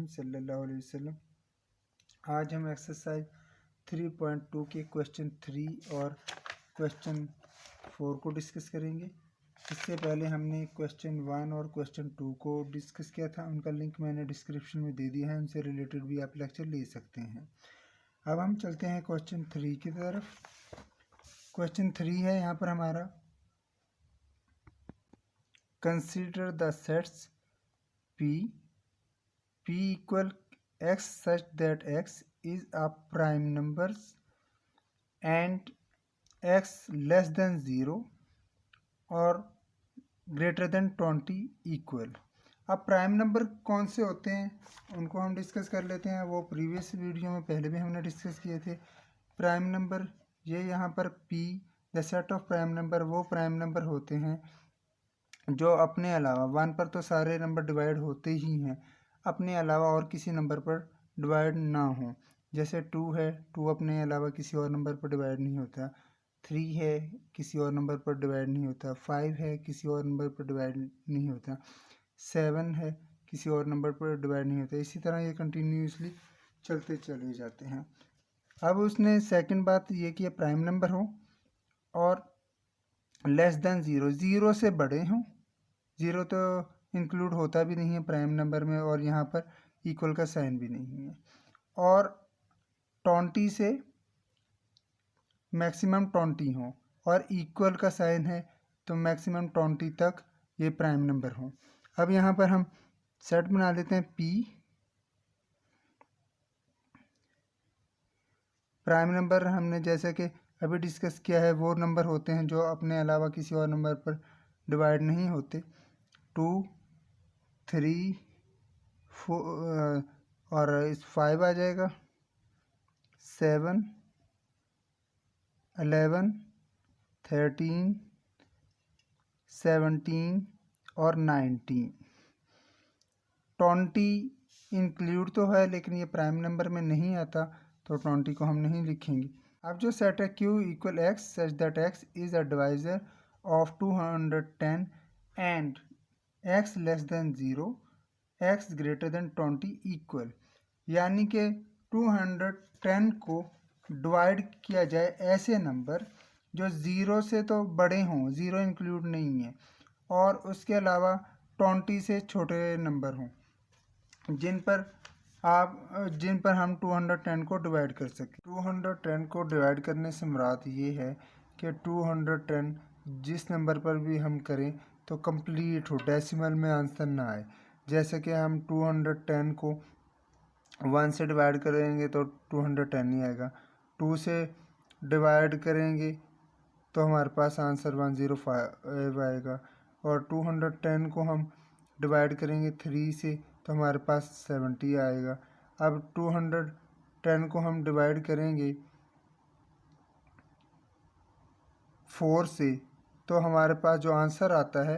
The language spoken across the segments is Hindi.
सल्लल्लाहु अलैहि वसल्लम। आज हम एक्सरसाइज 3.2 के क्वेश्चन 3 और क्वेश्चन 4 को डिस्कस करेंगे। इससे पहले हमने क्वेश्चन 1 और क्वेश्चन 2 को डिस्कस किया था, उनका लिंक मैंने डिस्क्रिप्शन में दे दिया है, उनसे रिलेटेड भी आप लेक्चर ले सकते हैं। अब हम चलते हैं क्वेश्चन 3 की तरफ। क्वेश्चन 3 है यहाँ पर हमारा, consider the sets P equal x such that x is a prime numbers and x less than 0 और greater than 20 equal। अब प्राइम नंबर कौन से होते हैं उनको हम डिस्कस कर लेते हैं। वो प्रीवियस वीडियो में पहले भी हमने डिस्कस किए थे। प्राइम नंबर ये यहाँ पर P the set of prime number वो प्राइम नंबर होते हैं जो अपने अलावा 1 पर तो सारे नंबर डिवाइड होते ही हैं, अपने अलावा और किसी नंबर पर डिवाइड ना हो। जैसे 2 है, 2 अपने अलावा किसी और नंबर पर डिवाइड नहीं होता। 3 है, किसी और नंबर पर डिवाइड नहीं होता। 5 है, किसी और नंबर पर डिवाइड नहीं होता। 7 है, किसी और नंबर पर डिवाइड नहीं होता। इसी तरह ये कंटिन्यूसली चलते चले जाते हैं। अब उसने सेकंड बात ये कि प्राइम नंबर हो और लेस देन 0, 0 से बड़े हों। 0 तो इंक्लूड होता भी नहीं है प्राइम नंबर में, और यहाँ पर इक्वल का साइन भी नहीं है। और 20 से मैक्सिमम 20 हो और इक्वल का साइन है तो मैक्सिमम 20 तक ये प्राइम नंबर हो। अब यहाँ पर हम सेट बना लेते हैं। P प्राइम नंबर हमने जैसे कि अभी डिस्कस किया है वो नंबर होते हैं जो अपने अलावा किसी और नंबर पर डिवाइड नहीं होते। 2, 3, 4 और 5 आ जाएगा। 7, 11, 13, 17 और 19। 20 इंक्लूड तो है लेकिन ये प्राइम नंबर में नहीं आता, तो 20 को हम नहीं लिखेंगे। अब जो सेट है Q equal x such that x is a divisor of 210 and x less than 0, x greater than 20 equal, यानी कि 210 को डिवाइड किया जाए ऐसे नंबर जो 0 से तो बड़े हों, 0 इंक्लूड नहीं है, और उसके अलावा 20 से छोटे नंबर हों जिन पर हम 210 को डिवाइड कर सकें। 210 को डिवाइड करने से मुराद ये है कि 210 जिस नंबर पर भी हम करें तो कंप्लीट हो, डेसिमल में आंसर ना आए। जैसे कि हम 210 को 1 से डिवाइड करेंगे तो 210 ही आएगा। 2 से डिवाइड करेंगे तो हमारे पास आंसर 105 आएगा। और 210 को हम डिवाइड करेंगे 3 से तो हमारे पास 70 आएगा। अब 210 को हम डिवाइड करेंगे 4 से तो हमारे पास जो आंसर आता है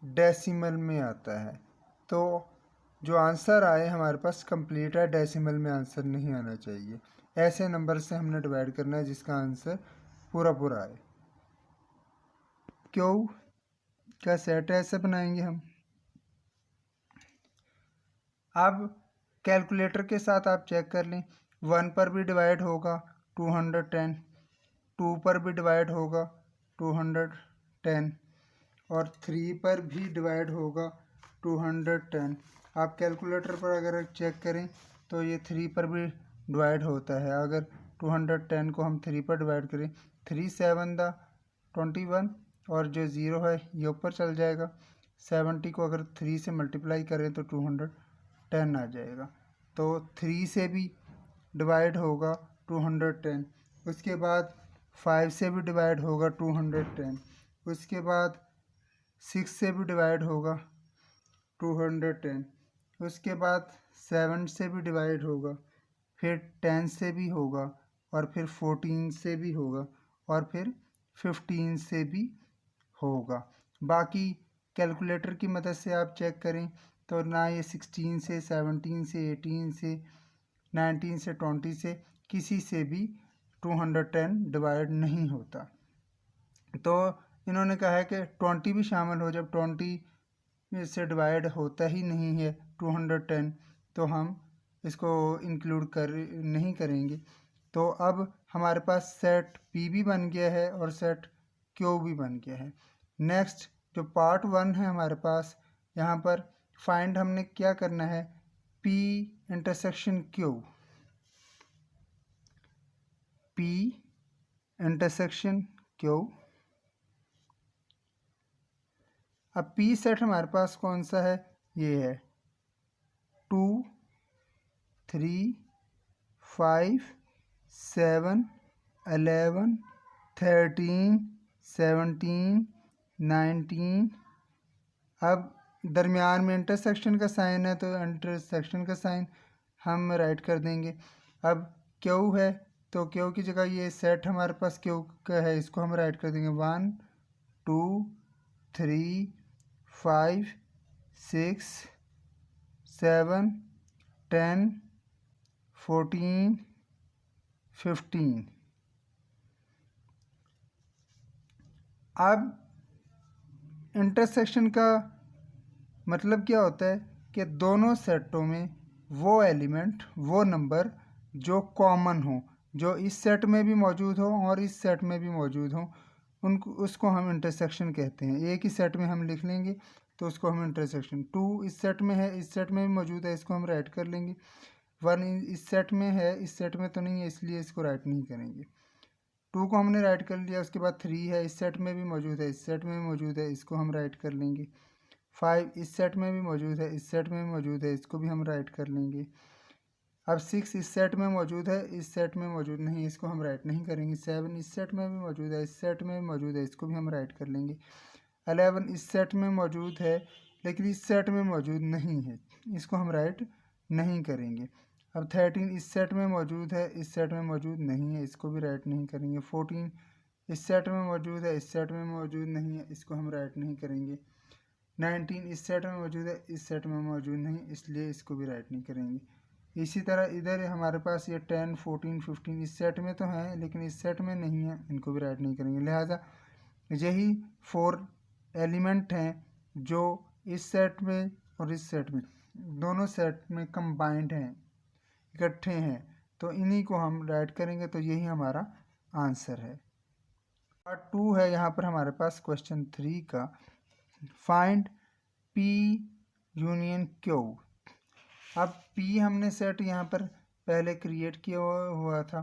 डेसिमल में आता है। तो जो आंसर आए हमारे पास कंप्लीट है, डेसिमल में आंसर नहीं आना चाहिए। ऐसे नंबर से हमने डिवाइड करना है जिसका आंसर पूरा पूरा आए। क्यों क्या सेट है, ऐसे बनाएंगे हम। अब कैलकुलेटर के साथ आप चेक कर लें। 1 पर भी डिवाइड होगा 210, 2 पर भी डिवाइड होगा 210 और 3 पर भी डिवाइड होगा 210। आप कैलकुलेटर पर अगर चेक करें तो ये 3 पर भी डिवाइड होता है। अगर 210 को हम 3 पर डिवाइड करें, 3 7 दा 21 और जो 0 है ये ऊपर चल जाएगा। 70 को अगर 3 से मल्टीप्लाई करें तो 210 आ जाएगा। तो 3 से भी डिवाइड होगा 210, उसके बाद 5 से भी डिवाइड होगा 210, उसके बाद 6 से भी डिवाइड होगा 210, उसके बाद 7 से भी डिवाइड होगा, फिर 10 से भी होगा और फिर 14 से भी होगा और फिर 15 से भी होगा। बाकी कैलकुलेटर की मदद से आप चेक करें तो ना ये 16 से 17 से 18 से 19 से 20 से किसी से भी 210 डिवाइड नहीं होता। तो इन्होंने कहा है कि 20 भी शामिल हो। जब 20 से डिवाइड होता ही नहीं है 210 तो हम इसको इंक्लूड नहीं करेंगे। तो अब हमारे पास सेट पी भी बन गया है और सेट क्यू भी बन गया है। नेक्स्ट जो पार्ट 1 है हमारे पास, यहाँ पर फाइंड हमने क्या करना है, P intersection Q, P intersection Q. अब पी सेट हमारे पास कौन सा है, ये है 2 3 5 7 11 13 17 19। अब दरमियान में इंटरसेक्शन का साइन है तो इंटरसेक्शन का साइन हम राइट कर देंगे। अब क्यू है तो क्यू की जगह ये सेट हमारे पास क्यू का है, इसको हम राइट कर देंगे 1 2 3 5 6 7 10 14 15। अब इंटरसेक्शन का मतलब क्या होता है कि दोनों सेटों में वो एलिमेंट, वो नंबर जो कॉमन हो, जो इस सेट में भी मौजूद हो और इस सेट में भी मौजूद हो, उनको उसको हम इंटरसेक्शन कहते हैं। एक ही सेट में हम लिख लेंगे तो उसको हम इंटरसेक्शन, 2 इस सेट में है, इस सेट में भी मौजूद है, इसको हम राइट कर लेंगे। 1 इस सेट में है, इस सेट में तो नहीं है, इसलिए इसको राइट नहीं करेंगे। 2 को हमने राइट कर लिया। उसके बाद 3 है, इस सेट में भी मौजूद है, इस सेट में भी मौजूद है, इसको हम राइट कर लेंगे। 5 इस सेट में भी मौजूद है, इस सेट में भी मौजूद है, इसको भी हम राइट कर लेंगे। अब 6 इस सेट में मौजूद है, इस सेट में मौजूद नहीं, इसको हम राइट नहीं करेंगे। 7 इस सेट में भी मौजूद है, इस सेट में भी मौजूद है, इसको भी हम राइट कर लेंगे। 11 इस सेट में मौजूद है लेकिन इस सेट में मौजूद नहीं है, इसको हम राइट नहीं करेंगे। अब 13 इस सेट में मौजूद है, इस सेट में मौजूद नहीं है, इसको भी राइट नहीं करेंगे। 14 इस सेट में मौजूद है, इस सेट में मौजूद नहीं है, इसको हम राइट नहीं करेंगे। 19 इस सेट में मौजूद है, इस सेट में मौजूद नहीं, इसलिए इसको भी राइट नहीं करेंगे। इसी तरह इधर हमारे पास ये 10 14 15 इस सेट में तो हैं लेकिन इस सेट में नहीं है, इनको भी राइट नहीं करेंगे। लिहाजा यही 4 एलिमेंट हैं जो इस सेट में और इस सेट में, दोनों सेट में कंबाइंड हैं, इकट्ठे हैं, तो इन्हीं को हम राइट करेंगे। तो यही हमारा आंसर है। पार्ट 2 है यहाँ पर हमारे पास क्वेश्चन 3 का, फाइंड पी यूनियन क्यू। अब पी हमने सेट यहाँ पर पहले क्रिएट किया हुआ था,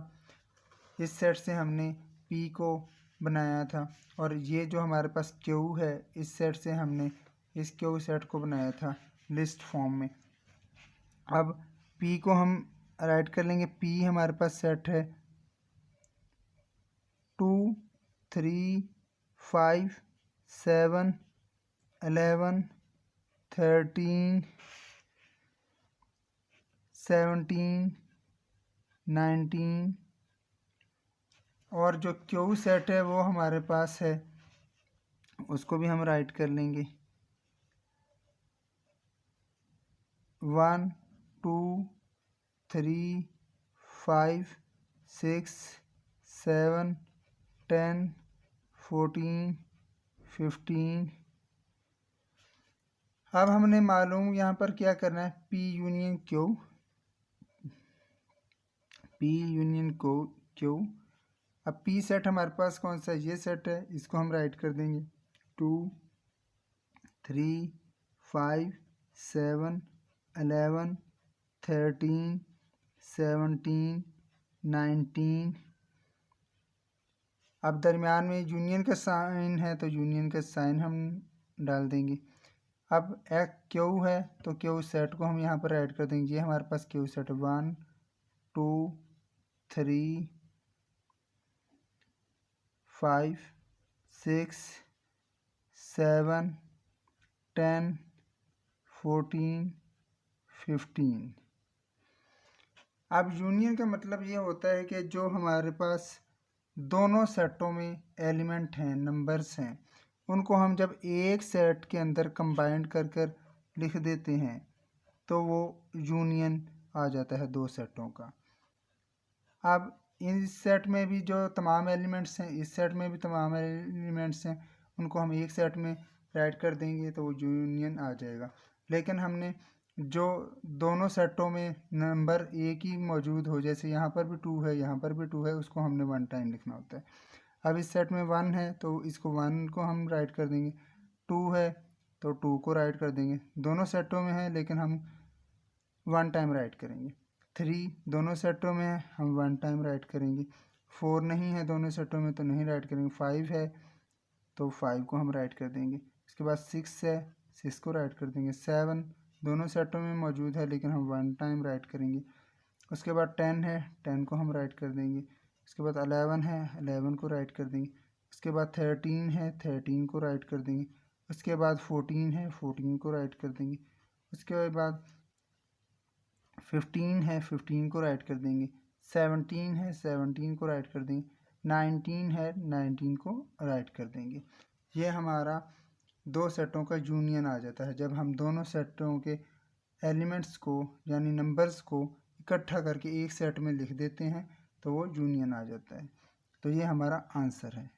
इस सेट से हमने पी को बनाया था, और ये जो हमारे पास क्यू है इस सेट से हमने इस क्यू सेट को बनाया था लिस्ट फॉर्म में। अब पी को हम राइट कर लेंगे। पी हमारे पास सेट है 2 3 5 7 11 13 17 19, और जो क्यू सेट है वो हमारे पास है, उसको भी हम राइट कर लेंगे 1 2 3 5 6 7 10 14 15। अब हमने मालूम यहाँ पर क्या करना है, P union Q, P union Q. अब पी सेट हमारे पास कौन सा है, ये सेट है, इसको हम राइट कर देंगे 2 3 5 7 11 13 17 19। अब दरमियान में यूनियन का साइन है तो यूनियन का साइन हम डाल देंगे। अब एक क्यू है तो क्यू सेट को हम यहाँ पर ऐड कर देंगे। ये हमारे पास क्यू सेट 1 2 3 5 6 7 10 14 15। अब यूनियन का मतलब ये होता है कि जो हमारे पास दोनों सेटों में एलिमेंट हैं, नंबर्स हैं, उनको हम जब एक सेट के अंदर कंबाइंड कर कर लिख देते हैं तो वो यूनियन आ जाता है दो सेटों का। अब इस सेट में भी जो तमाम एलिमेंट्स हैं, इस सेट में भी तमाम एलिमेंट्स हैं, उनको हम एक सेट में राइट कर देंगे तो वो यूनियन आ जाएगा। लेकिन हमने जो दोनों सेटों में नंबर एक ही मौजूद हो, जैसे यहाँ पर भी 2 है, यहाँ पर भी 2 है, उसको हमने 1 टाइम लिखना होता है। अब इस सेट में 1 है तो इसको 1 को हम राइट कर देंगे, 2 है तो 2 को राइट कर देंगे, दोनों सेटों में है लेकिन हम 1 टाइम राइट करेंगे। 3 दोनों सेटों में है, हम 1 टाइम राइट करेंगे। 4 नहीं है दोनों सेटों में तो नहीं राइट करेंगे। 5 है तो 5 को हम राइट कर देंगे। इसके बाद 6 है, 6 को राइट कर देंगे। 7 दोनों सेटों में मौजूद है लेकिन हम 1 टाइम राइट करेंगे। उसके बाद 10 है, 10 को हम राइट कर देंगे। इसके बाद 11 है, 11 को राइट कर देंगे। उसके बाद 13 है, 13 को राइट कर देंगे। उसके बाद 14 है, 14 को राइट कर देंगे। उसके बाद 15 है, 15 को राइट कर देंगे। 17 है, 17 को राइट कर देंगे। 19 है, 19 को राइट कर देंगे। ये हमारा दो सेटों का यूनियन आ जाता है। जब हम दोनों सेटों के एलिमेंट्स को यानी नंबर्स को इकट्ठा करके एक सेट में लिख देते हैं तो वो यूनियन आ जाता है। तो ये हमारा आंसर है।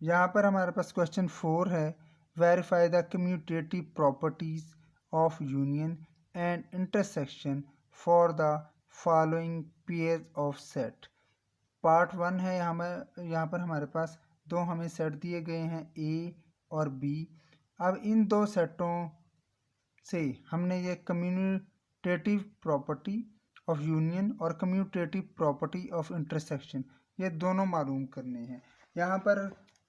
यहाँ पर हमारे पास क्वेश्चन 4 है, verify the commutative properties of union and intersection for the following pairs of set. Part 1 है। यहाँ पर हमारे पास दो हमें सेट दिए गए हैं, ए और बी। अब इन दो सेटों से हमने ये कम्यूटेटिव प्रॉपर्टी ऑफ यूनियन और कम्यूटेटिव प्रॉपर्टी ऑफ इंटरसेक्शन ये दोनों मालूम करने हैं। यहाँ पर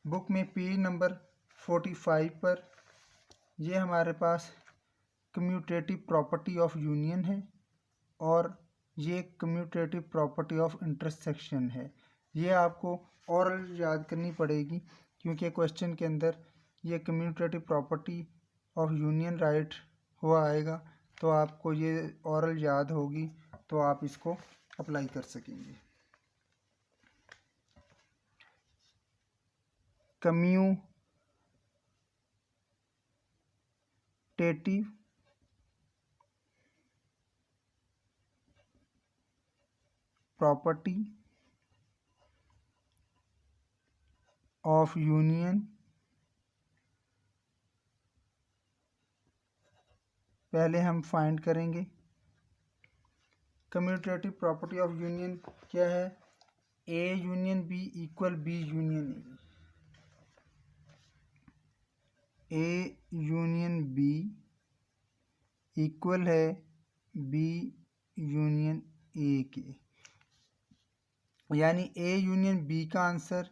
बुक में पेज नंबर 45 पर ये हमारे पास कम्यूटेटिव प्रॉपर्टी ऑफ यूनियन है और ये कम्यूटेटिव प्रॉपर्टी ऑफ इंटरसेक्शन है। ये आपको ओरल याद करनी पड़ेगी क्योंकि क्वेश्चन के अंदर ये commutative property of union right हुआ आएगा, तो आपको ये ओरल याद होगी तो आप इसको अप्लाई कर सकेंगे। कम्यूटेटिव प्रॉपर्टी ऑफ यूनियन पहले हम फाइंड करेंगे। कम्यूटेटिव प्रॉपर्टी ऑफ यूनियन क्या है? A union B equal B union A union B equal है बी यूनियन ए के, यानी ए यूनियन बी का आंसर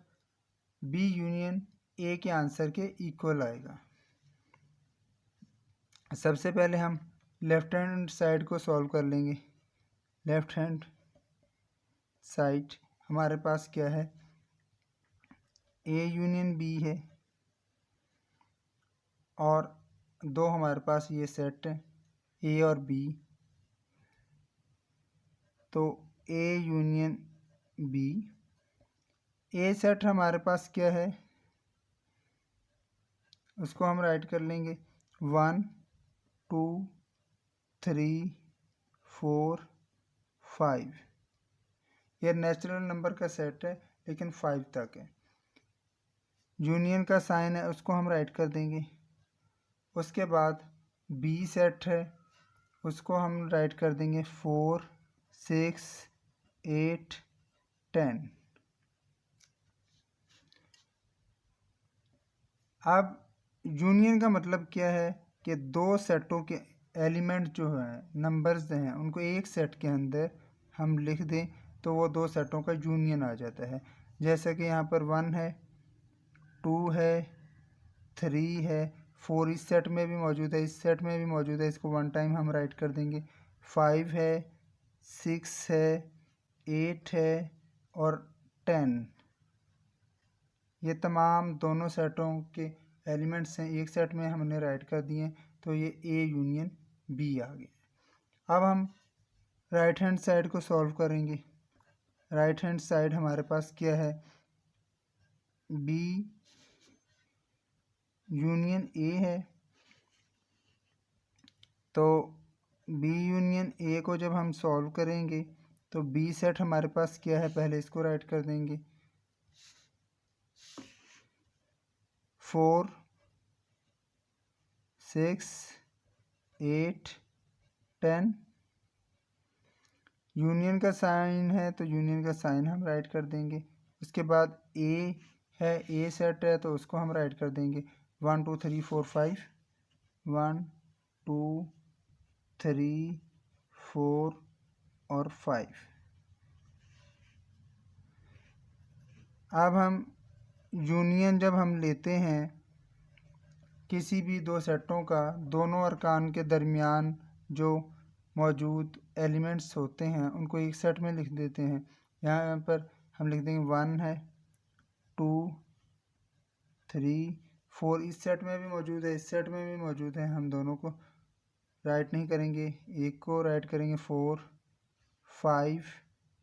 बी यूनियन ए के आंसर के इक्वल आएगा। सबसे पहले हम लेफ्ट हैंड साइड को सॉल्व कर लेंगे। लेफ्ट हैंड साइड हमारे पास क्या है? ए यूनियन बी है और दो हमारे पास ये सेट है ए और बी, तो A union B. A set हमारे पास क्या है उसको हम राइट कर लेंगे 1 2 3 4 5। ये नेचुरल नंबर का सेट है लेकिन 5 तक है। यूनियन का साइन है उसको हम राइट कर देंगे। उसके बाद बी सेट है उसको हम राइट कर देंगे 4 6 8 10। अब यूनियन का मतलब क्या है कि दो सेटों के एलिमेंट जो हैं नंबर्स हैं उनको एक सेट के अंदर हम लिख दें तो वो दो सेटों का यूनियन आ जाता है। जैसे कि यहाँ पर 1 है 2 है 3 है 4 इस सेट में भी मौजूद है, इस सेट में भी मौजूद है, इसको 1 टाइम हम राइट कर देंगे। 5 है 6 है 8 है और 10। ये तमाम दोनों सेटों के एलिमेंट्स हैं, एक सेट में हमने राइट कर दिए तो ये ए यूनियन बी आ गया। अब हम राइट हैंड साइड को सॉल्व करेंगे। राइट हैंड साइड हमारे पास क्या है? बी यूनियन ए है, तो बी यूनियन ए को जब हम सॉल्व करेंगे तो बी सेट हमारे पास क्या है पहले इसको राइट कर देंगे 4 6 8 10। यूनियन का साइन है तो यूनियन का साइन हम राइट कर देंगे। उसके बाद ए है, ए सेट है तो उसको हम राइट कर देंगे 1 2 3 4 5, 1 2 3 4 और 5। अब हम यूनियन जब हम लेते हैं किसी भी दो सेटों का, दोनों अरकान के दरमियान जो मौजूद एलिमेंट्स होते हैं उनको एक सेट में लिख देते हैं। यहाँ पर हम लिख देंगे 1 है, 2 3 4, इस सेट में भी मौजूद है, इस सेट में भी मौजूद है। हम दोनों को राइट नहीं करेंगे, एक को राइट करेंगे 4 5,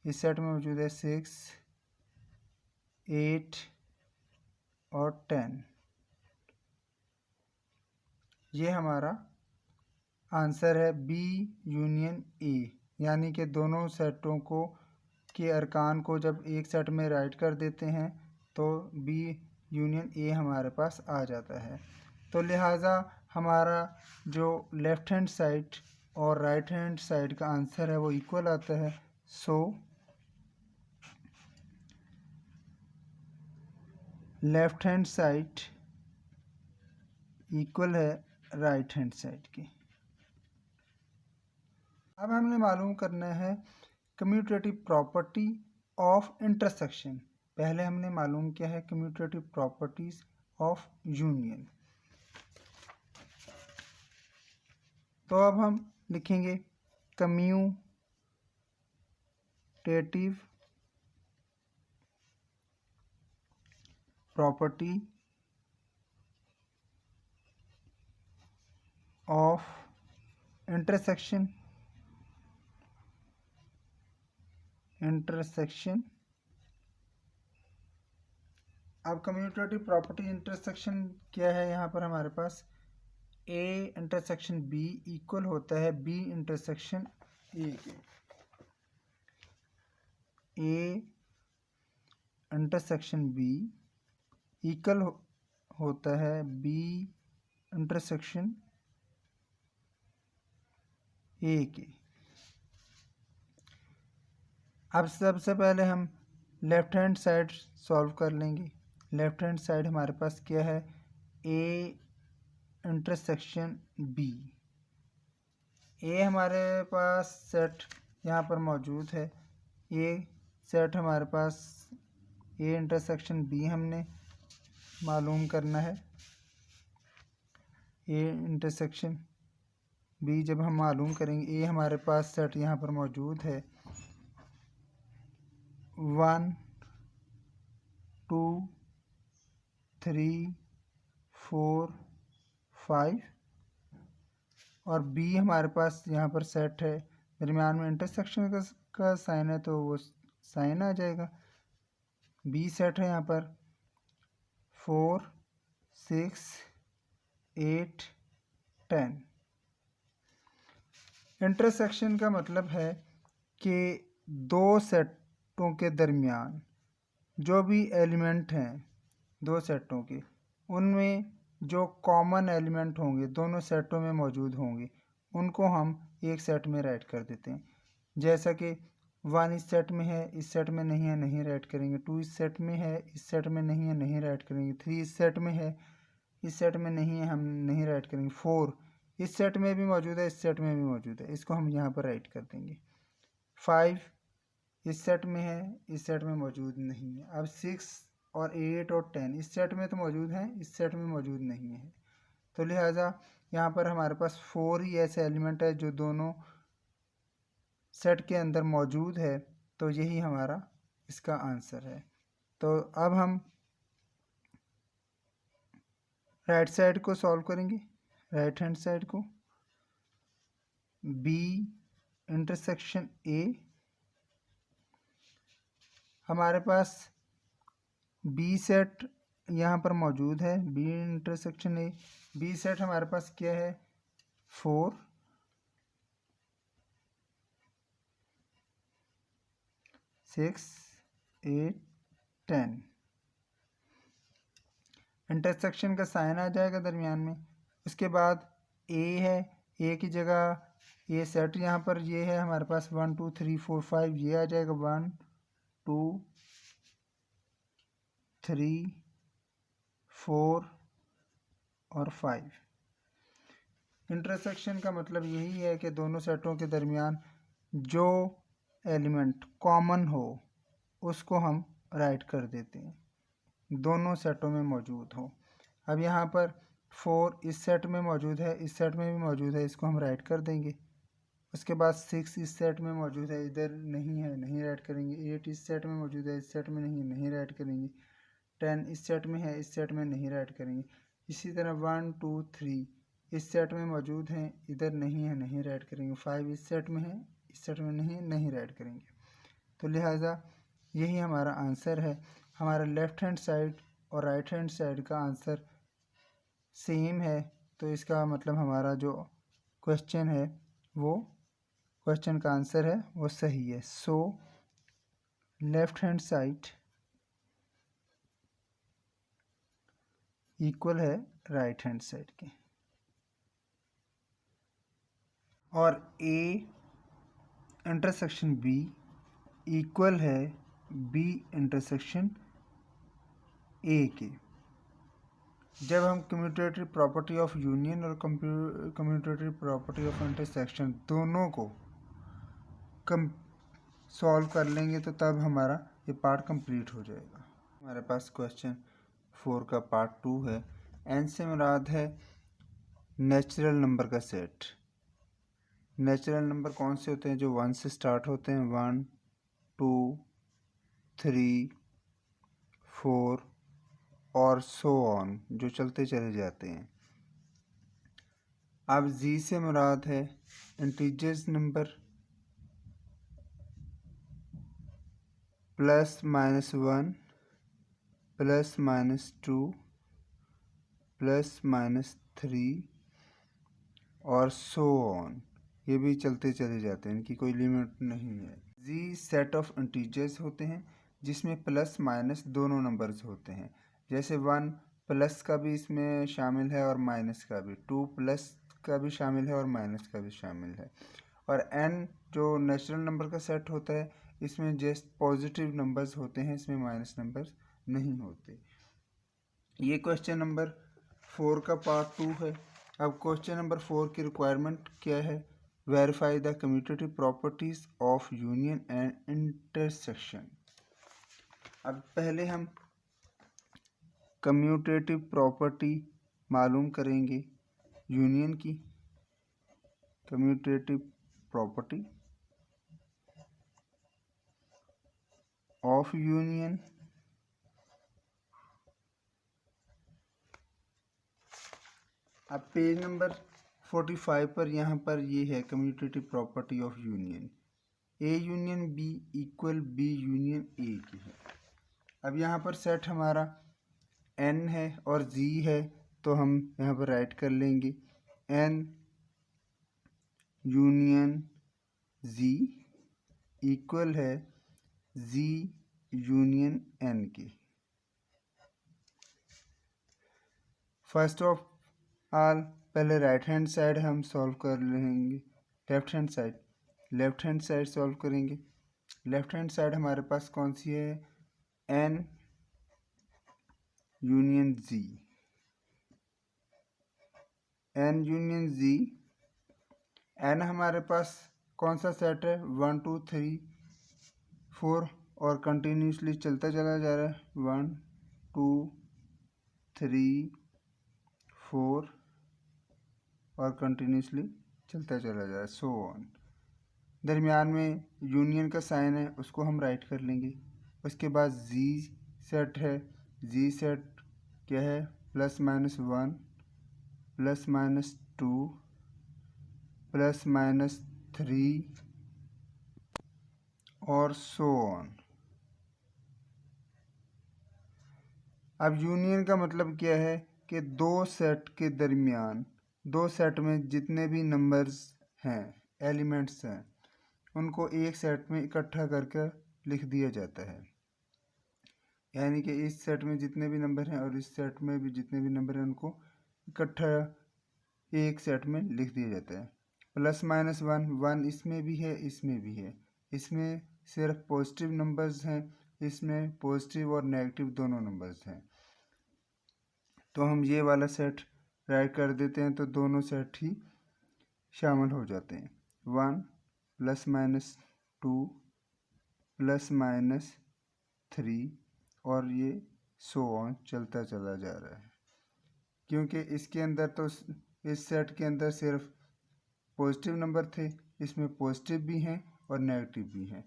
इस सेट में मौजूद है 6 8 और 10। ये हमारा आंसर है बी यूनियन ए, यानी कि दोनों सेटों को के अरकान को जब एक सेट में राइट कर देते हैं तो बी यूनियन ए हमारे पास आ जाता है। तो लिहाजा हमारा जो लेफ़्ट हैंड साइड और राइट हैंड साइड का आंसर है वो इक्वल आता है। सो लेफ़्ट हैंड साइड इक्वल है राइट हैंड साइड के। अब हमने मालूम करना है कम्यूटेटिव प्रॉपर्टी ऑफ इंटरसेक्शन। पहले हमने मालूम किया है कम्यूटेटिव प्रॉपर्टीज ऑफ यूनियन। तो अब हम लिखेंगे कम्यूटेटिव प्रॉपर्टी ऑफ इंटरसेक्शन अब कम्यूटेटिव प्रॉपर्टी इंटरसेक्शन क्या है? यहाँ पर हमारे पास ए इंटरसेक्शन बी इक्वल होता है बी इंटरसेक्शन ए के। ए इंटरसेक्शन बी इक्वल होता है बी इंटरसेक्शन ए के। अब सबसे पहले हम लेफ़्ट हैंड साइड सॉल्व कर लेंगे। लेफ़्ट हैंड साइड हमारे पास क्या है? A intersection B. ए हमारे पास सेट यहाँ पर मौजूद है, ये सेट हमारे पास ए इंटरसेक्शन बी हमने मालूम करना है। ए इंटरसेक्शन बी जब हम मालूम करेंगे, ए हमारे पास सेट यहाँ पर मौजूद है 1 2 3 4 5 और बी हमारे पास यहाँ पर सेट है, दरमियान में इंटरसेक्शन का साइन है तो वो साइन आ जाएगा। बी सेट है यहाँ पर 4 6 8 10। इंटरसेक्शन का मतलब है कि दो सेटों के दरमियान जो भी एलिमेंट हैं दो सेटों के, उनमें जो कॉमन एलिमेंट होंगे दोनों सेटों में मौजूद होंगे उनको हम एक सेट में राइट कर देते हैं। जैसा कि 1 इस सेट में है, इस सेट में नहीं है, नहीं राइट करेंगे। 2 इस सेट में है, इस सेट में नहीं है, नहीं राइट करेंगे। 3 इस सेट में है, इस सेट में नहीं है, हम नहीं राइट करेंगे। 4 इस सेट में भी मौजूद है, इस सेट में भी मौजूद है, इसको हम यहाँ पर राइट कर देंगे। 5 इस सेट में है, इस सेट में मौजूद नहीं है। अब 6 और 8 और 10 इस सेट में तो मौजूद हैं, इस सेट में मौजूद नहीं है। तो लिहाजा यहाँ पर हमारे पास 4 ही ऐसे एलिमेंट है जो दोनों सेट के अंदर मौजूद है, तो यही हमारा इसका आंसर है। तो अब हम राइट साइड को सॉल्व करेंगे। राइट हैंड साइड को बी इंटरसेक्शन ए, हमारे पास बी सेट यहाँ पर मौजूद है, B intersection A. B set हमारे पास क्या है? 4 6 8 10। इंटरसेक्शन का साइन आ जाएगा दरमियान में। उसके बाद ए है, ए की जगह ये सेट यहाँ पर ये है हमारे पास 1 2 3 4 5, ये आ जाएगा 1 2 3 4 और 5। इंटरसेक्शन का मतलब यही है कि दोनों सेटों के दरमियान जो एलिमेंट कॉमन हो उसको हम राइट कर देते हैं, दोनों सेटों में मौजूद हो। अब यहाँ पर 4 इस सेट में मौजूद है, इस सेट में भी मौजूद है, इसको हम राइट कर देंगे। उसके बाद 6 इस सेट में मौजूद है, इधर नहीं है, नहीं राइट करेंगे। 8 इस सेट में मौजूद है, इस सेट में नहीं है, नहीं राइट करेंगे। 10 इस सेट में है, इस सेट में नहीं राइट करेंगे। इसी तरह 1 2 3 इस सेट में मौजूद हैं, इधर नहीं है, नहीं राइट करेंगे। 5 इस सेट में है, इस सेट में नहीं है, नहीं राइट करेंगे। तो लिहाजा यही हमारा आंसर है। हमारा लेफ़्ट हैंड साइड और राइट हैंड साइड का आंसर सेम है, तो इसका मतलब हमारा जो क्वेश्चन है वो क्वेश्चन का आंसर है वो सही है। सो लेफ़्ट हैंड साइड इक्वल है राइट हैंड साइड के, और ए इंटरसेक्शन बी इक्वल है बी इंटरसेक्शन ए के। जब हम कम्यूटेटिव प्रॉपर्टी ऑफ यूनियन और कम्यूटेटिव प्रॉपर्टी ऑफ इंटरसेक्शन दोनों को सॉल्व कर लेंगे तो तब हमारा ये पार्ट कंप्लीट हो जाएगा। हमारे पास क्वेश्चन 4 का पार्ट 2 है। एन से मुराद है नेचुरल नंबर का सेट। नेचुरल नंबर कौन से होते हैं? जो 1 से स्टार्ट होते हैं, 1 2 3 4 और सो ऑन, जो चलते चले जाते हैं। अब जी से मुराद है इंटीजर्स नंबर +-1 +-2 +-3 और सो ऑन, ये भी चलते चले जाते हैं, इनकी कोई लिमिट नहीं है। जी सेट ऑफ इंटीजर्स होते हैं जिसमें प्लस माइनस दोनों नंबर्स होते हैं। जैसे 1 प्लस का भी इसमें शामिल है और माइनस का भी, 2 प्लस का भी शामिल है और माइनस का भी शामिल है। और n जो नेचुरल नंबर का सेट होता है, इसमें जस्ट पॉजिटिव नंबर्स होते हैं, इसमें माइनस नंबर्स नहीं होते। ये क्वेश्चन नंबर 4 का पार्ट 2 है। अब क्वेश्चन नंबर 4 की रिक्वायरमेंट क्या है? Verify the commutative properties of union and intersection. अब पहले हम कम्यूटेटिव प्रॉपर्टी मालूम करेंगे यूनियन की। कम्यूटेटिव प्रॉपर्टी ऑफ यूनियन अब पेज नंबर 45 पर यहाँ पर ये है commutative property of union. A union B equal B union A की है। अब यहाँ पर सेट हमारा n है और z है, तो हम यहाँ पर राइट कर लेंगे n यूनियन z इक्वल है z यूनियन n के। फर्स्ट ऑफ ऑल पहले राइट हैंड साइड हम सॉल्व कर लेंगे, लेफ्ट हैंड साइड सॉल्व करेंगे। लेफ्ट हैंड साइड हमारे पास कौन सी है? n union z। n union z, n हमारे पास कौन सा सेट है? 1 2 3 4 और कंटिन्यूसली चलता चला जा रहा है। 1 2 3 4 और कंटिन्यूसली चलता चला जा रहा है, सो ऑन। दरमियान में यूनियन का साइन है, उसको हम राइट कर लेंगे। उसके बाद जी सेट है। जी सेट क्या है? +-1 +-2 +-3 और सो ऑन। अब यूनियन का मतलब क्या है कि दो सेट के दरमियान, दो सेट में जितने भी नंबर्स हैं, एलिमेंट्स हैं, उनको एक सेट में इकट्ठा करके लिख दिया जाता है। यानी कि इस सेट में जितने भी नंबर हैं और इस सेट में भी जितने भी नंबर हैं, उनको इकट्ठा एक सेट में लिख दिया जाता है। प्लस माइनस वन, वन इसमें भी है इसमें भी है, इसमें सिर्फ पॉजिटिव नंबर्स हैं, इसमें पॉजिटिव और नेगेटिव दोनों नंबर्स हैं। तो हम ये वाला सेट राइट कर देते हैं तो दोनों सेट ही शामिल हो जाते हैं। One plus minus two plus minus three और ये सो ऑन चलता चला जा रहा है, क्योंकि इसके अंदर तो इस सेट के अंदर सिर्फ पॉजिटिव नंबर थे, इसमें पॉजिटिव भी हैं और नेगेटिव भी हैं।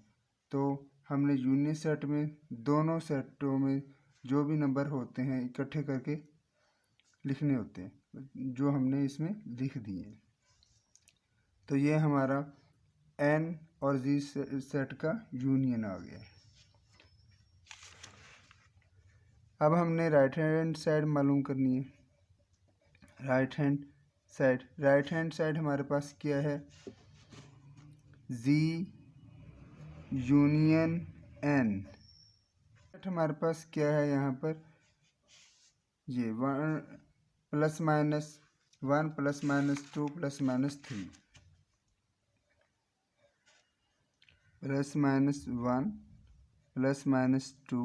तो हमने यूनियन सेट में दोनों सेटों में जो भी नंबर होते हैं इकट्ठे करके लिखने होते हैं, जो हमने इसमें लिख दिए। तो ये हमारा एन और जी सेट का यूनियन आ गया है। अब हमने राइट हैंड साइड मालूम करनी है। राइट हैंड साइड हमारे पास क्या है, जी यूनियन एन। हमारे पास क्या है यहाँ पर, ये one plus minus two plus minus three, plus minus one plus minus two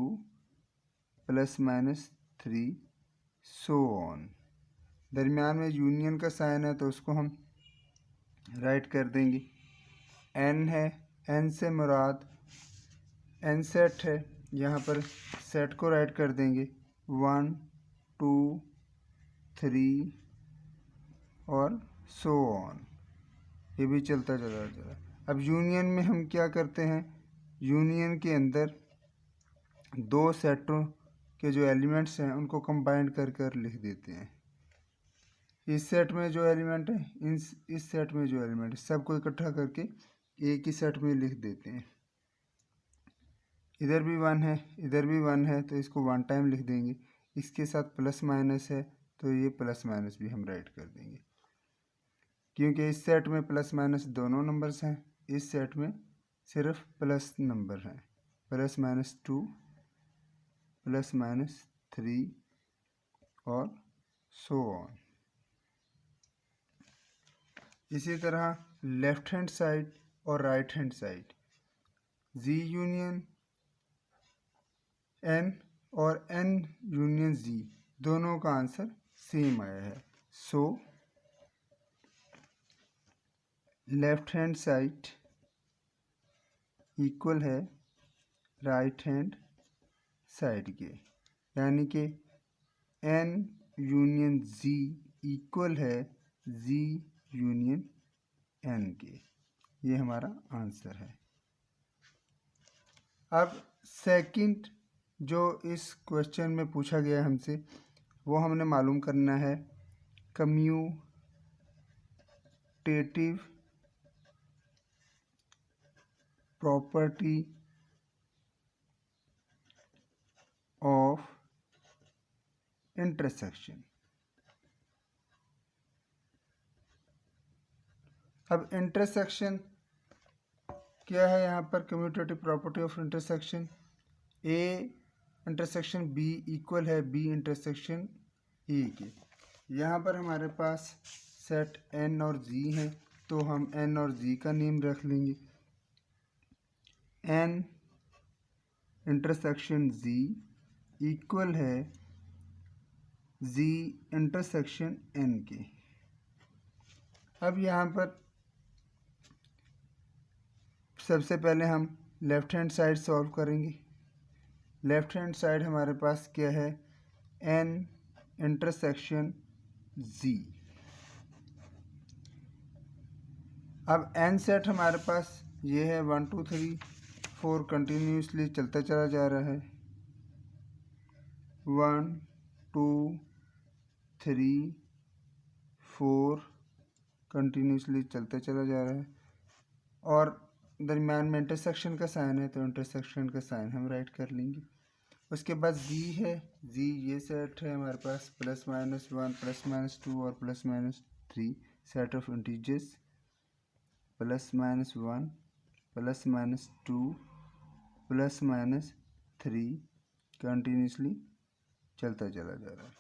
plus minus three so on. दरमियान में यूनियन का साइन है तो उसको हम राइट कर देंगे। एन है, एन से मुराद एन सेट है, यहाँ पर सेट को राइट कर देंगे। वन टू थ्री और सो ऑन, ये भी चलता चला जा रहा है। अब यूनियन में हम क्या करते हैं, यूनियन के अंदर दो सेटों के जो एलिमेंट्स हैं उनको कंबाइन कर लिख देते हैं। इस सेट में जो एलिमेंट है, इस सेट में जो एलिमेंट है, सबको इकट्ठा करके एक ही सेट में लिख देते हैं। इधर भी वन है इधर भी वन है तो इसको वन टाइम लिख देंगे। इसके साथ प्लस माइनस है तो ये प्लस माइनस भी हम राइट कर देंगे, क्योंकि इस सेट में प्लस माइनस दोनों नंबर्स हैं, इस सेट में सिर्फ प्लस नंबर हैं। Plus minus two plus minus three और सो ऑन। इसी तरह लेफ्ट हैंड साइड और राइट हैंड साइड, जी यूनियन एन और एन यूनियन जी, दोनों का आंसर सेम आया है। सो लेफ्ट हैंड साइड इक्वल है राइट हैंड साइड के, यानी कि एन यूनियन जी इक्वल है जी यूनियन एन के। ये हमारा आंसर है। अब सेकंड जो इस क्वेश्चन में पूछा गया हमसे, वो हमने मालूम करना है कम्यूटेटिव प्रॉपर्टी ऑफ इंटरसेक्शन। अब इंटरसेक्शन क्या है, यहाँ पर commutative property of intersection, A intersection B equal है बी इंटरसेक्शन ए के। यहाँ पर हमारे पास सेट एन और जी हैं तो हम एन और जी का नेम रख लेंगे। एन इंटरसेक्शन जी इक्वल है जी इंटरसेक्शन एन के। अब यहाँ पर सबसे पहले हम लेफ्ट हैंड साइड सॉल्व करेंगे। लेफ्ट हैंड साइड हमारे पास क्या है, एन इंटरसेक्शन जी। अब एन सेट हमारे पास ये है, one two three four continuously चलता चला जा रहा है। One two three four continuously चलता चला जा रहा है, और दरम्यान में इंटरसेक्शन का साइन है तो इंटरसेक्शन का साइन हम राइट कर लेंगे। उसके बाद जी है, जी ये सेट है हमारे पास plus minus one plus minus two और plus minus three, set of integers plus minus one plus minus two plus minus three continuously चलता चला जा रहा है।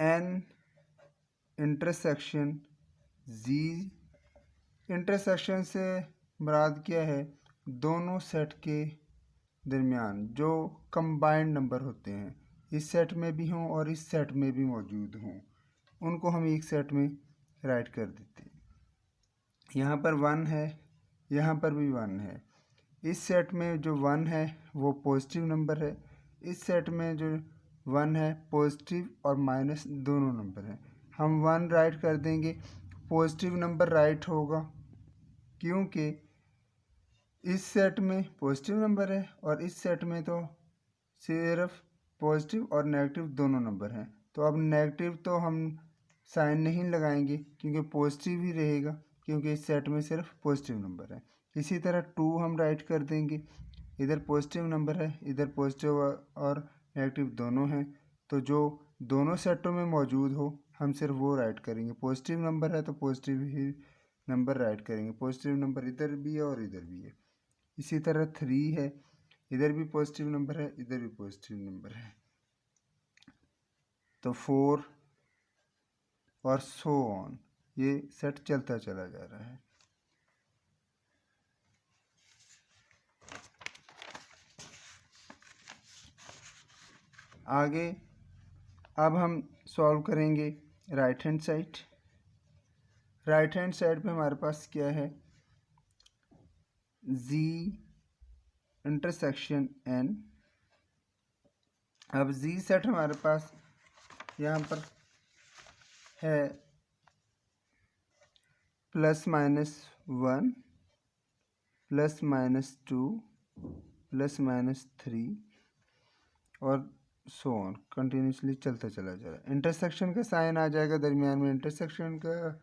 एन इंटरसेक्शन जी, इंटरसेक्शन से मुराद क्या है, दोनों सेट के दरमियान जो कंबाइंड नंबर होते हैं, इस सेट में भी हों और इस सेट में भी मौजूद हों, उनको हम एक सेट में राइट कर देते हैं। यहाँ पर 1 है, यहाँ पर भी 1 है। इस सेट में जो 1 है वो पॉजिटिव नंबर है, इस सेट में जो 1 है पॉजिटिव और माइनस दोनों नंबर हैं। हम 1 राइट कर देंगे, पॉजिटिव नंबर राइट होगा क्योंकि इस सेट में पॉजिटिव नंबर है और इस सेट में तो सिर्फ पॉजिटिव और नेगेटिव दोनों नंबर हैं। तो अब नेगेटिव तो हम साइन नहीं लगाएंगे क्योंकि पॉजिटिव ही रहेगा, क्योंकि इस सेट में सिर्फ पॉजिटिव नंबर है। इसी तरह 2 हम राइट कर देंगे, इधर पॉजिटिव नंबर है, इधर पॉजिटिव और नेगेटिव दोनों हैं, तो जो दोनों सेटों में मौजूद हो हम सिर्फ वो राइट करेंगे। पॉजिटिव नंबर है तो पॉजिटिव ही नंबर राइट करेंगे, पॉजिटिव नंबर इधर भी है और इधर भी है। इसी तरह 3 है, इधर भी पॉजिटिव नंबर है, इधर भी पॉजिटिव नंबर है, तो 4 और सो ऑन, ये सेट चलता चला जा रहा है। आगे अब हम सॉल्व करेंगे right hand side. Right hand side पे हमारे पास क्या है, z इंटरसेक्शन n। अब z सेट हमारे पास यहाँ पर है +-1 +-2 +-3 और सो ऑन, कंटिन्यूसली चलता चला जा रहा है। इंटरसेक्शन का साइन आ जाएगा, दरमियान में इंटरसेक्शन का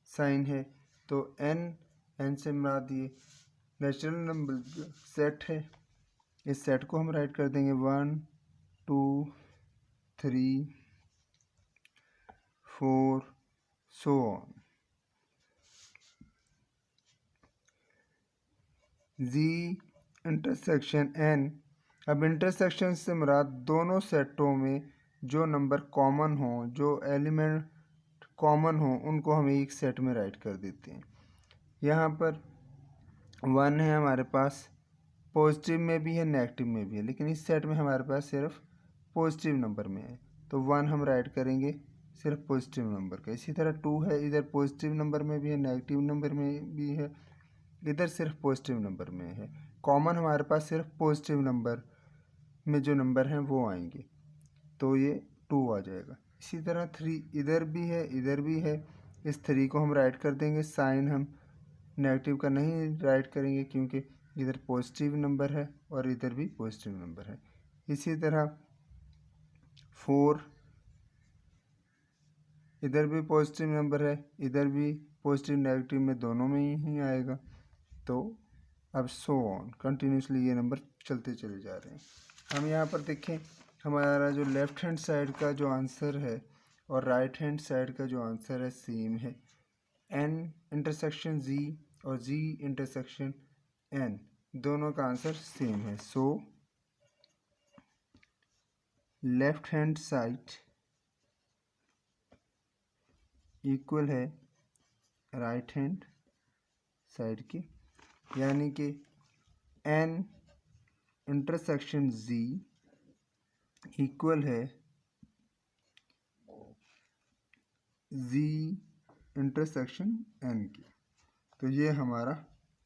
साइन है, तो n से मुराद ये नेचुरल नंबर सेट है। इस सेट को हम राइट कर देंगे 1 2 3 4 so on. z intersection n, अब इंटरसेक्शन से मुराद दोनों सेटों में जो नंबर कॉमन हो, जो एलिमेंट कॉमन हो, उनको हम एक सेट में राइट कर देते हैं। यहाँ पर 1 है हमारे पास, पॉजिटिव में भी है नेगेटिव में भी है, लेकिन इस सेट में हमारे पास सिर्फ पॉजिटिव नंबर में है, तो 1 हम राइट करेंगे सिर्फ पॉजिटिव नंबर का। इसी तरह 2 है, इधर पॉजिटिव नंबर में भी है, नेगेटिव नंबर में भी है, इधर सिर्फ पॉजिटिव नंबर में है। कॉमन हमारे पास सिर्फ पॉजिटिव नंबर में जो नंबर हैं वो आएंगे, तो ये 2 आ जाएगा। इसी तरह 3 इधर भी है, इधर भी है, इस 3 को हम राइट कर देंगे। साइन हम नेगेटिव का नहीं राइट करेंगे क्योंकि इधर पॉजिटिव नंबर है और इधर भी पॉजिटिव नंबर है। इसी तरह 4, इधर भी पॉजिटिव नंबर है, इधर भी पॉजिटिव नेगेटिव में दोनों में ही आएगा, तो अब सो ऑन, कंटिन्यूसली ये नंबर चलते चले जा रहे हैं। हम यहाँ पर देखें, हमारा जो लेफ़्ट हैंड साइड का जो आंसर है और राइट हैंड साइड का जो आंसर है सेम है। n इंटरसेक्शन z और z इंटरसेक्शन n, दोनों का आंसर सेम है। सो लेफ्ट हैंड साइड इक्वल है राइट हैंड साइड के, यानी कि n इंटरसेक्शन z इक्वल है z इंटरसेक्शन n की। तो ये हमारा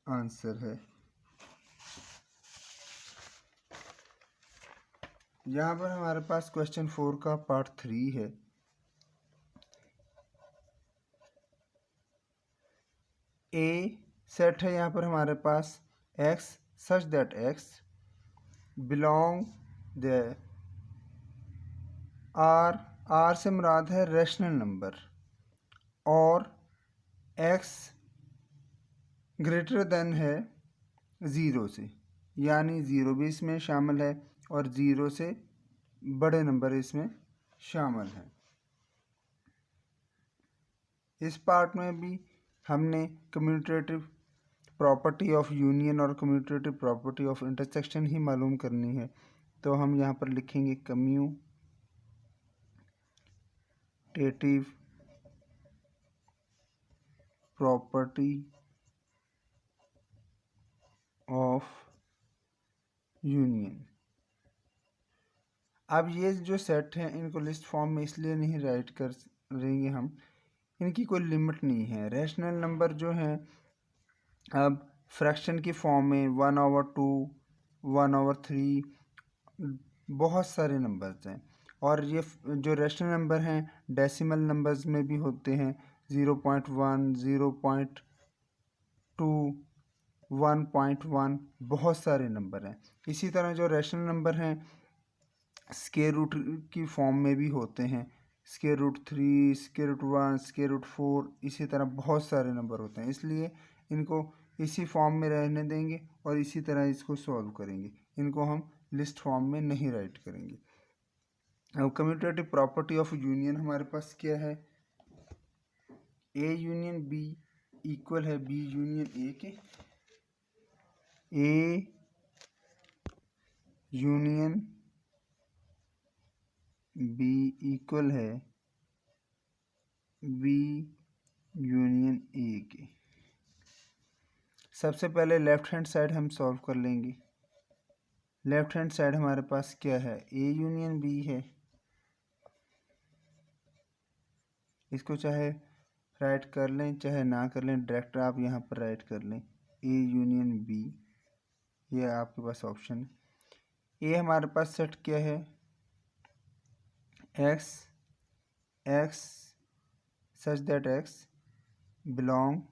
आंसर है। यहाँ पर हमारे पास क्वेश्चन 4 का पार्ट 3 है। ए सेट है यहाँ पर हमारे पास x such that x belong the R से मुराद है रैशनल नंबर, और x ग्रेटर देन है 0 से, यानी 0 भी इसमें शामिल है और 0 से बड़े नंबर इसमें शामिल हैं। इस पार्ट में भी हमने कम्यूटेटिव प्रॉपर्टी ऑफ यूनियन और कम्यूटेटिव प्रॉपर्टी ऑफ इंटरसेक्शन ही मालूम करनी है, तो हम यहाँ पर लिखेंगे कम्यूटेटिव प्रॉपर्टी ऑफ यूनियन। अब ये जो सेट हैं इनको लिस्ट फॉर्म में इसलिए नहीं राइट कर रहेंगे हम, इनकी कोई लिमिट नहीं है। रैशनल नंबर जो हैं अब फ्रैक्शन की फॉर्म में 1/2, 1/3, बहुत सारे नंबर्स हैं। और ये जो रैशनल नंबर हैं डेसिमल नंबर्स में भी होते हैं, 0.1, 0.2, 1.1, बहुत सारे नंबर हैं। इसी तरह जो रैशनल नंबर हैं स्क्वायर रूट की फॉर्म में भी होते हैं, √3, √1, √4, इसी तरह बहुत सारे नंबर होते हैं। इसलिए इनको इसी फॉर्म में रहने देंगे और इसी तरह इसको सॉल्व करेंगे, इनको हम लिस्ट फॉर्म में नहीं राइट करेंगे। अब कम्यूटेटिव प्रॉपर्टी ऑफ यूनियन हमारे पास क्या है, ए यूनियन बी इक्वल है बी यूनियन ए के। ए यूनियन बी इक्वल है बी यूनियन ए के। सबसे पहले लेफ्ट हैंड साइड हम सॉल्व कर लेंगे। लेफ्ट हैंड साइड हमारे पास क्या है, ए यूनियन बी है। इसको चाहे राइट कर लें चाहे ना कर लें, डायरेक्ट आप यहाँ पर राइट कर लें ए यूनियन बी, ये आपके पास ऑप्शन है। ए हमारे पास सेट क्या है, x x such that x belong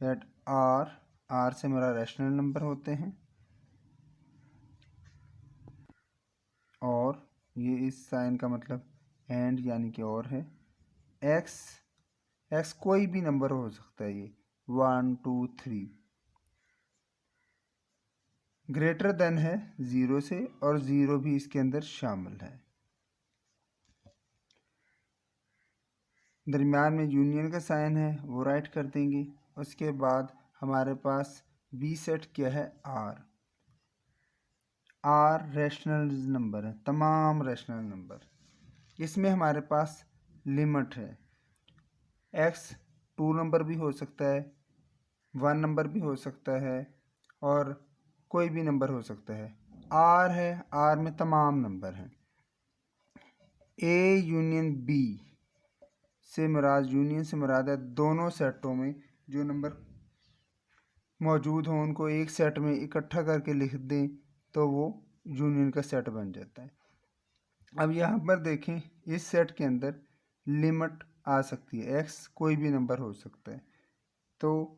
at R, R से मेरा रैशनल नंबर होते हैं। और ये इस साइन का मतलब एंड यानी कि और है। एक्स एक्स कोई भी नंबर हो सकता है, ये 1, 2, 3, ग्रेटर देन है 0 से, और 0 भी इसके अंदर शामिल है। दरमियान में यूनियन का साइन है वो राइट कर देंगे। उसके बाद हमारे पास बी सेट क्या है, आर। आर रैशनल नंबर है, तमाम रैशनल नंबर। इसमें हमारे पास लिमिट है, एक्स 2 नंबर भी हो सकता है, 1 नंबर भी हो सकता है, और कोई भी नंबर हो सकता है। आर है, आर में तमाम नंबर हैं। ए यूनियन बी से मुराद, यूनियन से मुराद है दोनों सेटों में जो नंबर मौजूद हों उनको एक सेट में इकट्ठा करके लिख दें तो वो यूनियन का सेट बन जाता है। अब यहाँ पर देखें, इस सेट के अंदर लिमिट आ सकती है, एक्स कोई भी नंबर हो सकता है। तो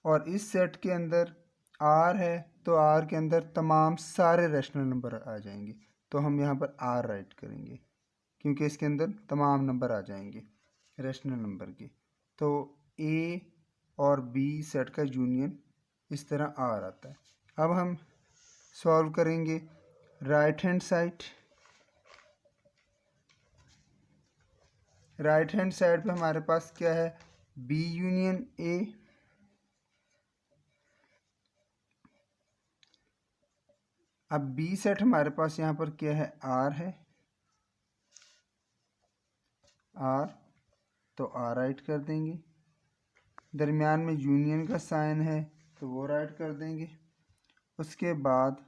और इस सेट के अंदर आर है तो आर के अंदर तमाम सारे रैशनल नंबर आ जाएंगे, तो हम यहाँ पर आर राइट करेंगे क्योंकि इसके अंदर तमाम नंबर आ जाएंगे रैशनल नंबर के। तो ए और बी सेट का यूनियन इस तरह आर आता है। अब हम सॉल्व करेंगे right hand side. Right hand side पे हमारे पास क्या है, बी यूनियन ए। अब बी सेट हमारे पास यहाँ पर क्या है, आर है, आर, तो आर राइट कर देंगे। दरमियान में यूनियन का साइन है तो वो राइट कर देंगे। उसके बाद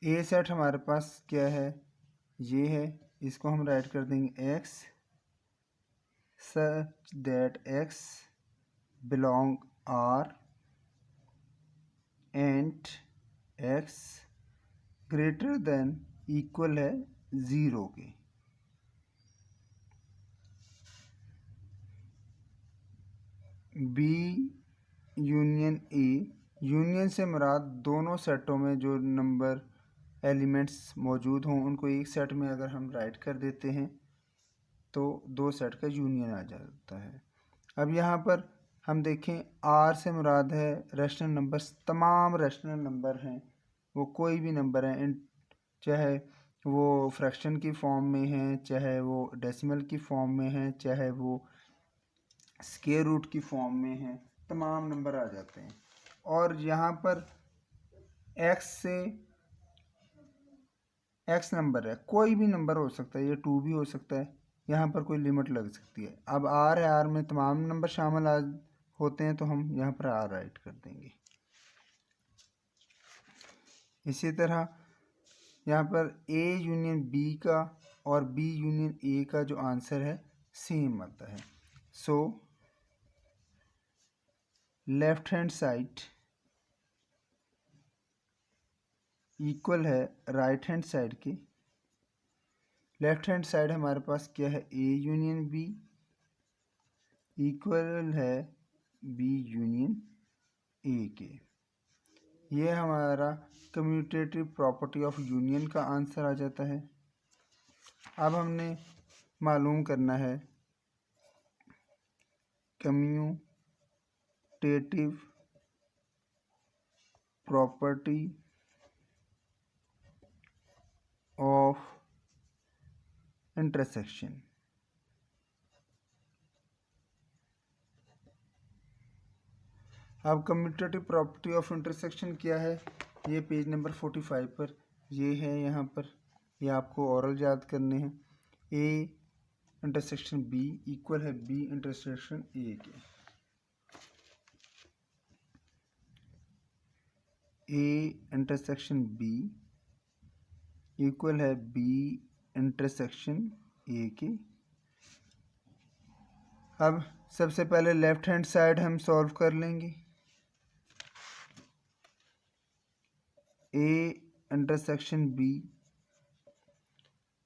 ए सेट हमारे पास क्या है, ये है, इसको हम राइट कर देंगे x such that x belong R and x greater than equal है 0 के। बी यूनियन ए, यूनियन से मुराद दोनों सेटों में जो नंबर एलिमेंट्स मौजूद हों उनको एक सेट में अगर हम राइट कर देते हैं तो दो सेट का यूनियन आ जाता है। अब यहाँ पर हम देखें, आर से मुराद है रैशनल नंबर्स, तमाम रैशनल नंबर हैं, वो कोई भी नंबर हैं, चाहे वो फ्रैक्शन की फॉर्म में हैं, चाहे वो डेसिमल की फॉर्म में हैं, चाहे वो स्क्वायर रूट की फॉर्म में हैं, तमाम नंबर आ जाते हैं। और यहाँ पर एक्स से एक्स नंबर है, कोई भी नंबर हो सकता है, ये 2 भी हो सकता है, यहाँ पर कोई लिमिट लग सकती है। अब आर है, आर में तमाम नंबर शामिल होते हैं तो हम यहाँ पर आर राइट कर देंगे। इसी तरह यहाँ पर ए यूनियन बी का और बी यूनियन ए का जो आंसर है सेम आता है। सो लेफ्ट हैंड साइड इक्वल है राइट हैंड साइड के। लेफ्ट हैंड साइड हमारे पास क्या है, ए यूनियन बी इक्वल है बी यूनियन ए के। ये हमारा कम्यूटेटिव प्रॉपर्टी ऑफ यूनियन का आंसर आ जाता है। अब हमने मालूम करना है कम्यूटेटिव प्रॉपर्टी ऑफ इंटरसेक्शन। अब कम्यूटेटिव प्रॉपर्टी ऑफ इंटरसेक्शन क्या है, ये पेज नंबर 45 पर ये है। यहाँ पर ये आपको ओरल याद करने हैं। ए इंटरसेक्शन बी इक्वल है बी इंटरसेक्शन ए के। ए इंटरसेक्शन बी इक्वल है बी इंटरसेक्शन ए के। अब सबसे पहले लेफ्ट हैंड साइड हम सॉल्व कर लेंगे। A intersection B,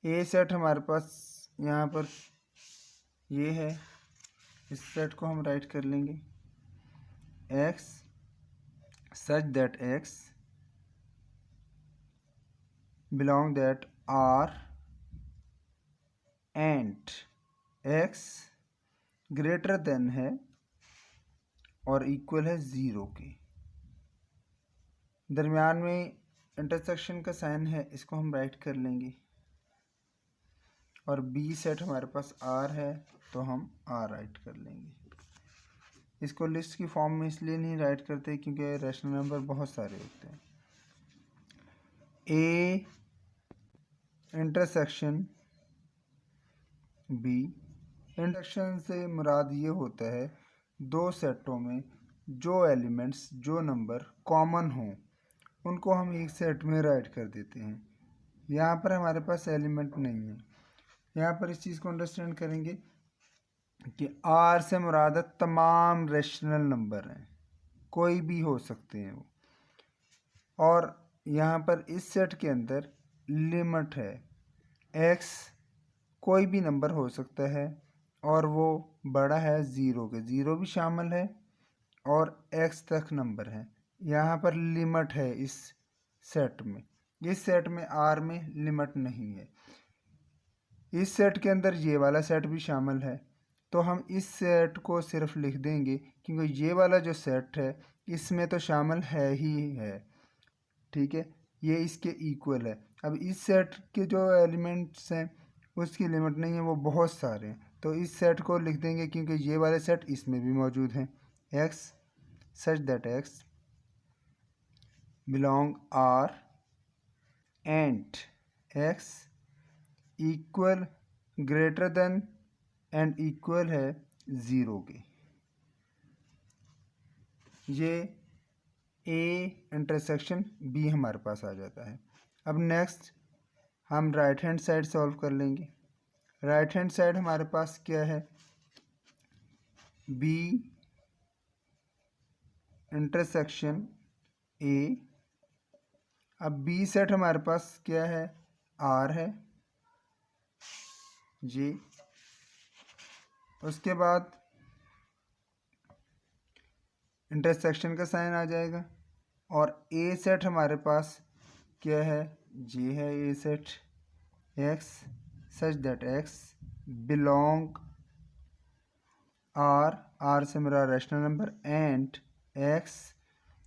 A set हमारे पास यहाँ पर ये है, इस सेट को हम राइट कर लेंगे x such that x belong that R and x greater than है और इक्वल है 0 के। दरमियान में इंटरसेक्शन का साइन है, इसको हम राइट कर लेंगे। और बी सेट हमारे पास आर है तो हम आर राइट कर लेंगे। इसको लिस्ट की फॉर्म में इसलिए नहीं राइट करते क्योंकि रैशनल नंबर बहुत सारे होते हैं। ए इंटरसेक्शन बी, इंटरसेक्शन से मुराद ये होता है दो सेटों में जो एलिमेंट्स जो नंबर कॉमन हों उनको हम एक सेट में राइट कर देते हैं। यहाँ पर हमारे पास एलिमेंट नहीं है। यहाँ पर इस चीज़ को अंडरस्टैंड करेंगे कि आर से मुराद है तमाम रैशनल नंबर हैं, कोई भी हो सकते हैं वो। और यहाँ पर इस सेट के अंदर लिमिट है, एक्स कोई भी नंबर हो सकता है और वो बड़ा है 0 के, 0 भी शामिल है और एक्स तक नंबर है। यहाँ पर लिमिट है इस सेट में। इस सेट में आर में लिमिट नहीं है। इस सेट के अंदर ये वाला सेट भी शामिल है तो हम इस सेट को सिर्फ लिख देंगे क्योंकि ये वाला जो सेट है इसमें तो शामिल है ही है। ठीक है, ये इसके इक्वल है। अब इस सेट के जो एलिमेंट्स हैं उसकी लिमिट नहीं है, वो बहुत सारे हैं तो इस सेट को लिख देंगे क्योंकि ये वाले सेट इसमें भी मौजूद हैं। X such that x belong R and x equal greater than and equal है 0 के। ये ए इंटरसेक्शन बी हमारे पास आ जाता है। अब नेक्स्ट हम राइट हैंड साइड सॉल्व कर लेंगे। राइट हैंड साइड हमारे पास क्या है, बी इंटरसेक्शन ए। अब बी सेट हमारे पास क्या है, आर है जी। उसके बाद इंटरसेक्शन का साइन आ जाएगा और ए सेट हमारे पास क्या है, जी है a set. X such that x belong R, R से मेरा rational number and x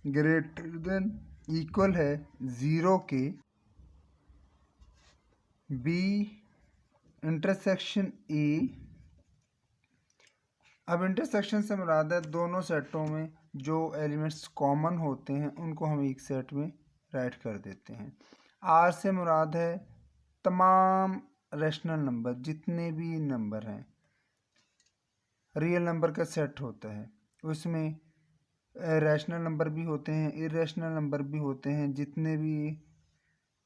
greater than equal है 0 के। बी इंटरसेक्शन ए, अब इंटरसेक्शन से मुराद है दोनों सेटों में जो एलिमेंट्स कॉमन होते हैं उनको हम एक सेट में राइट कर देते हैं। आर से मुराद है तमाम रैशनल नंबर, जितने भी नंबर हैं, रियल नंबर का सेट होता है, उसमें रैशनल नंबर भी होते हैं, इरेशनल नंबर भी होते हैं, जितने भी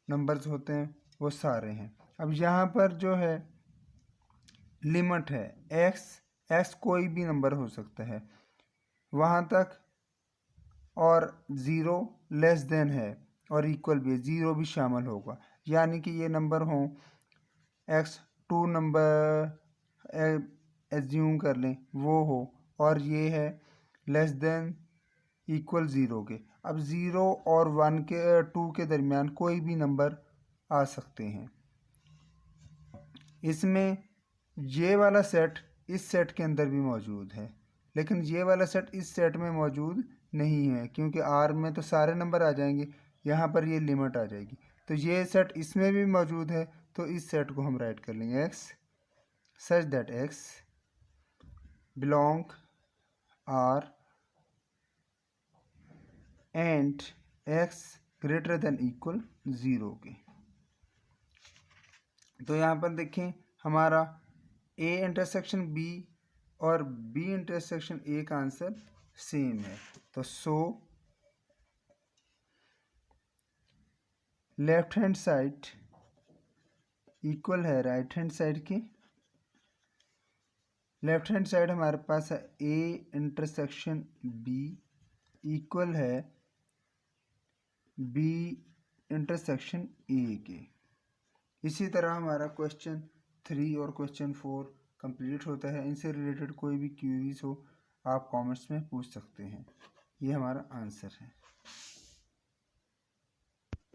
नंबर्स होते हैं वो सारे हैं। अब यहाँ पर जो है लिमिट है एक्स कोई भी नंबर हो सकता है वहाँ तक, और ज़ीरो लेस देन है और इक्वल भी है, ज़ीरो भी शामिल होगा। यानी कि ये नंबर हो एक्स टू नंबर एज्यूम कर लें वो हो, और ये है लेस देन इक्वल ज़ीरो के। अब ज़ीरो और वन के टू के दरमियान कोई भी नंबर आ सकते हैं। इसमें ये वाला सेट इस सेट के अंदर भी मौजूद है, लेकिन ये वाला सेट इस सेट में मौजूद नहीं है, क्योंकि आर में तो सारे नंबर आ जाएंगे, यहाँ पर ये लिमिट आ जाएगी। तो ये सेट इसमें भी मौजूद है, तो इस सेट को हम राइट कर लेंगे x such that x belong R and x greater than equal zero के। तो यहाँ पर देखें हमारा ए इंटरसेक्शन बी और बी इंटरसेक्शन ए का आंसर सेम है। तो so left hand side equal है राइट हैंड साइड के। लेफ्ट हैंड साइड हमारे पास है ए इंटरसेक्शन बी इक्वल है बी इंटरसेक्शन ए के। इसी तरह हमारा क्वेश्चन 3 और क्वेश्चन 4 कंप्लीट होता है। इनसे रिलेटेड कोई भी क्यूरीज हो आप कमेंट्स में पूछ सकते हैं। ये हमारा आंसर है।